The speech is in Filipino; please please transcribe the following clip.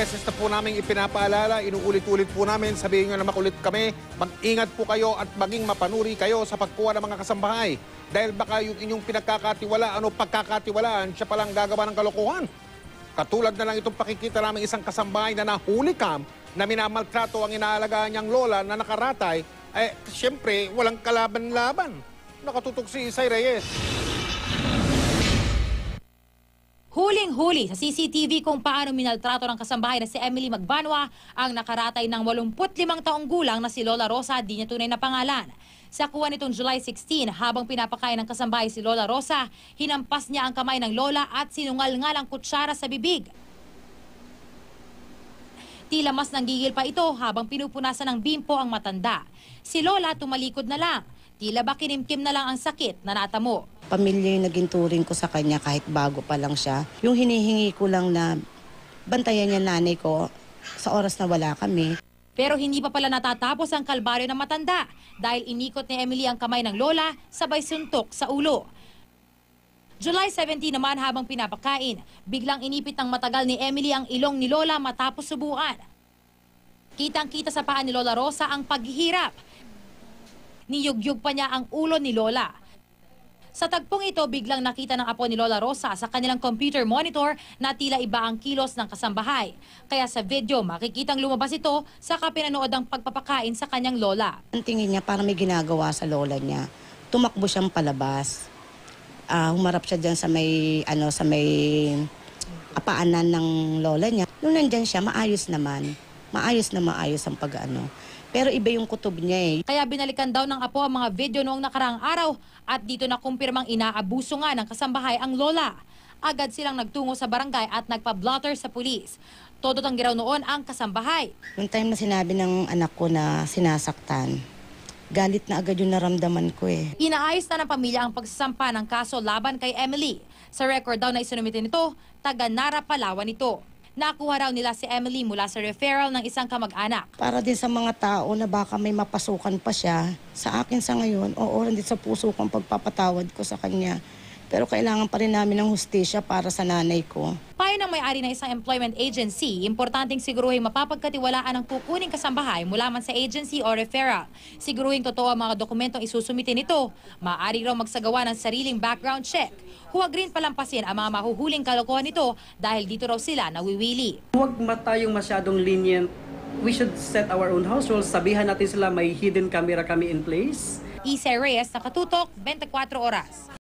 beses na po namin ipinapaalala, inuulit-ulit po namin, sabihin nyo na makulit kami, mag-ingat po kayo at maging mapanuri kayo sa pagkuha ng mga kasambahay. Dahil baka yung inyong pinagkakatiwalaan o pagkakatiwalaan, siya palang gagawa ng kalokohan. Katulad na lang itong pakikita namin isang kasambahay na nahuli kam na minamaltrato ang inaalagaan niyang lola na nakaratay, siyempre walang kalaban-laban. Nakatutok si Isay Reyes. Huling-huli sa CCTV kung paano minaltrato ng kasambahay na si Emily Magbanwa ang nakaratay ng 85 taong gulang na si Lola Rosa, di niya tunay na pangalan. Sa kuha nitong July 16, habang pinapakain ng kasambahay si Lola Rosa, hinampas niya ang kamay ng Lola at sinungal-ngal ang kutsara sa bibig. Tila mas nanggigil pa ito habang pinupunasan ng bimpo ang matanda. Si Lola tumalikod na lang. Tila ba kinimkim na lang ang sakit na natamo. Pamilya yung naging turing ko sa kanya kahit bago pa lang siya. Yung hinihingi ko lang na bantayan niya nanay ko sa oras na wala kami. Pero hindi pa pala natatapos ang kalbaryo ng matanda dahil inikot ni Emily ang kamay ng lola sabay suntok sa ulo. July 17 naman habang pinapakain, biglang inipit ng matagal ni Emily ang ilong ni Lola matapos subukan. Kitang-kita sa paa ni Lola Rosa ang paghihirap. Niyugyug pa niya ang ulo ni Lola. Sa tagpong ito, biglang nakita ng apo ni Lola Rosa sa kanilang computer monitor na tila iba ang kilos ng kasambahay. Kaya sa video, makikitang lumabas ito sa kapinanood ng pagpapakain sa kanyang lola. Ang tingin niya parang may ginagawa sa lola niya. Tumakbo siyang palabas. Humarap siya dyan sa may apaanan ng lola niya. Nung nandyan siya, maayos naman. Maayos ang pag-ano. Pero iba yung kutob niya eh. Kaya binalikan daw ng apo ang mga video noong nakaraang araw at dito na kumpirmang inaabuso nga ng kasambahay ang lola. Agad silang nagtungo sa barangay at nagpa-blotter sa pulis. Todo tanggi raw noon ang kasambahay. Yung time na sinabi ng anak ko na sinasaktan, galit na agad yung naramdaman ko eh. Inaayos na ng pamilya ang pagsasampa ng kaso laban kay Emily. Sa record daw na isinumite nito, taga Nara, Palawan ito. Nakuha raw nila si Emily mula sa referral ng isang kamag-anak. Para din sa mga tao na baka may mapasukan pa siya, sa akin sa ngayon, oo, nandito sa puso ko ang pagpapatawad ko sa kanya. Pero kailangan pa rin namin ng hustisya para sa nanay ko. Payo ng may-ari ng isang employment agency, importanteng siguruhin mapapagkatiwalaan ang kukuning kasambahay mula man sa agency o referral. Siguruhin totoo ang mga dokumentong isusumite nito. Maaari raw magsagawa ng sariling background check. Huwag rin palampasin ang mga mahuhuling kalokohan nito dahil dito raw sila nawiwili. Huwag tayong masyadong lenient. We should set our own house rules. Sabihan natin sila may hidden camera kami in place. Isay Reyes, Nakatutok, 24 Oras.